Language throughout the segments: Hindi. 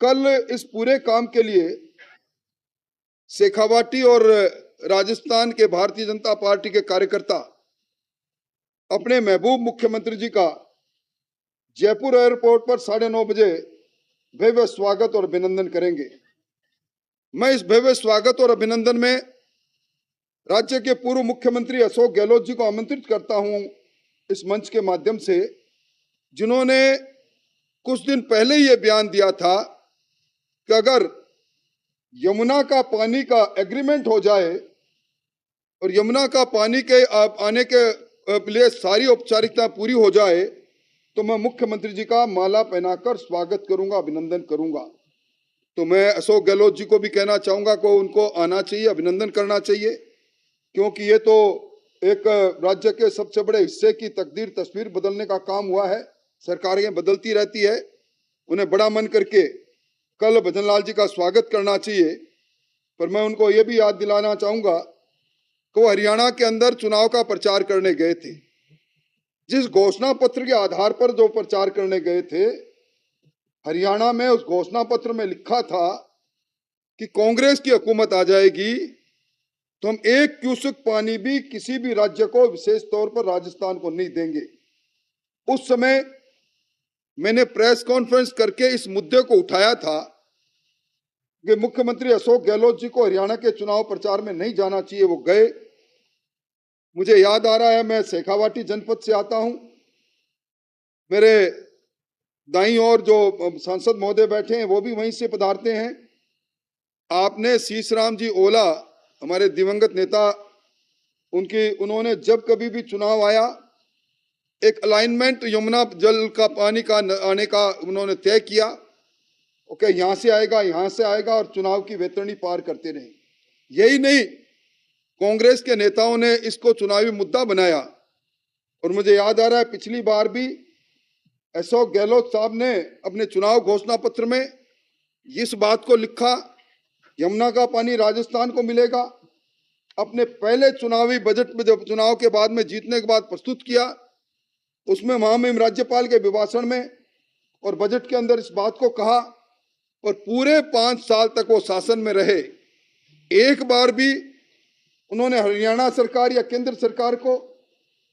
कल इस पूरे काम के लिए शेखावाटी और राजस्थान के भारतीय जनता पार्टी के कार्यकर्ता अपने महबूब मुख्यमंत्री जी का जयपुर एयरपोर्ट पर 9:30 बजे भव्य स्वागत और अभिनंदन करेंगे। मैं इस भव्य स्वागत और अभिनंदन में राज्य के पूर्व मुख्यमंत्री अशोक गहलोत जी को आमंत्रित करता हूं इस मंच के माध्यम से, जिन्होंने कुछ दिन पहले ये बयान दिया था कि अगर यमुना का पानी का एग्रीमेंट हो जाए और यमुना का पानी के आने के लिए सारी औपचारिकता पूरी हो जाए तो मैं मुख्यमंत्री जी का माला पहनाकर स्वागत करूंगा, अभिनंदन करूंगा। तो मैं अशोक गहलोत जी को भी कहना चाहूंगा कि उनको आना चाहिए, अभिनंदन करना चाहिए, क्योंकि ये तो एक राज्य के सबसे बड़े हिस्से की तकदीर तस्वीर बदलने का काम हुआ है। सरकारें बदलती रहती है, उन्हें बड़ा मन करके कल भजनलाल जी का स्वागत करना चाहिए। पर मैं उनको ये भी याद दिलाना चाहूंगा कि वो हरियाणा के अंदर चुनाव का प्रचार करने गए थे। जिस घोषणा पत्र के आधार पर जो प्रचार करने गए थे, हरियाणा में उस घोषणा पत्र में लिखा था कि कांग्रेस की हुकूमत आ जाएगी तो हम 1 क्यूसेक पानी भी किसी भी राज्य को, विशेष तौर पर राजस्थान को नहीं देंगे। उस समय मैंने प्रेस कॉन्फ्रेंस करके इस मुद्दे को उठाया था कि मुख्यमंत्री अशोक गहलोत जी को हरियाणा के चुनाव प्रचार में नहीं जाना चाहिए, वो गए। मुझे याद आ रहा है, मैं शेखावाटी जनपद से आता हूं, मेरे दाईं ओर जो सांसद महोदय बैठे हैं वो भी वहीं से पधारते हैं। आपने शीशराम जी ओला, हमारे दिवंगत नेता, उन्होंने जब कभी भी चुनाव आया एक अलाइनमेंट यमुना जल का पानी का आने का उन्होंने तय किया। ओके, यहां से आएगा, यहां से आएगा, और चुनाव की वेतरणी पार करते रहे। यही नहीं, कांग्रेस के नेताओं ने इसको चुनावी मुद्दा बनाया। और मुझे याद आ रहा है पिछली बार भी अशोक गहलोत साहब ने अपने चुनाव घोषणा पत्र में इस बात को लिखा, यमुना का पानी राजस्थान को मिलेगा। अपने पहले चुनावी बजट में जब चुनाव के बाद में जीतने के बाद प्रस्तुत किया, उसमें महामहिम राज्यपाल के अभिभाषण में और बजट के अंदर इस बात को कहा। और पूरे 5 साल तक वो शासन में रहे, एक बार भी उन्होंने हरियाणा सरकार या केंद्र सरकार को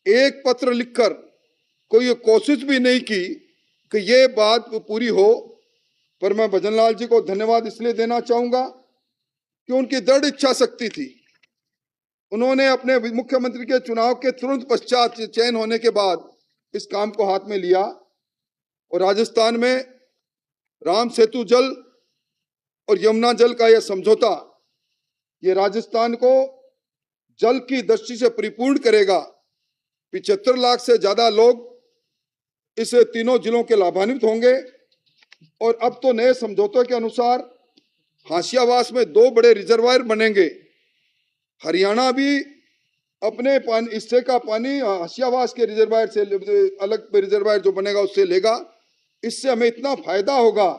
एक पत्र लिखकर कोई कोशिश भी नहीं की कि ये बात पूरी हो। पर मैं भजनलाल जी को धन्यवाद इसलिए देना चाहूंगा कि उनकी दृढ़ इच्छा शक्ति थी। उन्होंने अपने मुख्यमंत्री के चुनाव के तुरंत पश्चात चयन होने के बाद इस काम को हाथ में लिया और राजस्थान में राम सेतु जल और यमुना जल का यह समझौता, ये राजस्थान को जल की दृष्टि से परिपूर्ण करेगा। 75 लाख से ज्यादा लोग इस तीनों जिलों के लाभान्वित होंगे। और अब तो नए समझौते के अनुसार हाशियावास में 2 बड़े रिजर्वायर बनेंगे। हरियाणा भी अपने हिस्से का पानी हाशियावास के रिजर्वायर से, अलग रिजर्वायर जो बनेगा उससे लेगा। इससे हमें इतना फायदा होगा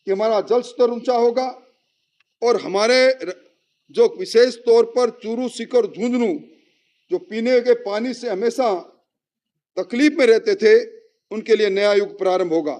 कि हमारा जल स्तर ऊंचा होगा और हमारे जो विशेष तौर पर चूरू, सीकर, झुंझुनू जो पीने के पानी से हमेशा तकलीफ में रहते थे, उनके लिए नया युग प्रारंभ होगा।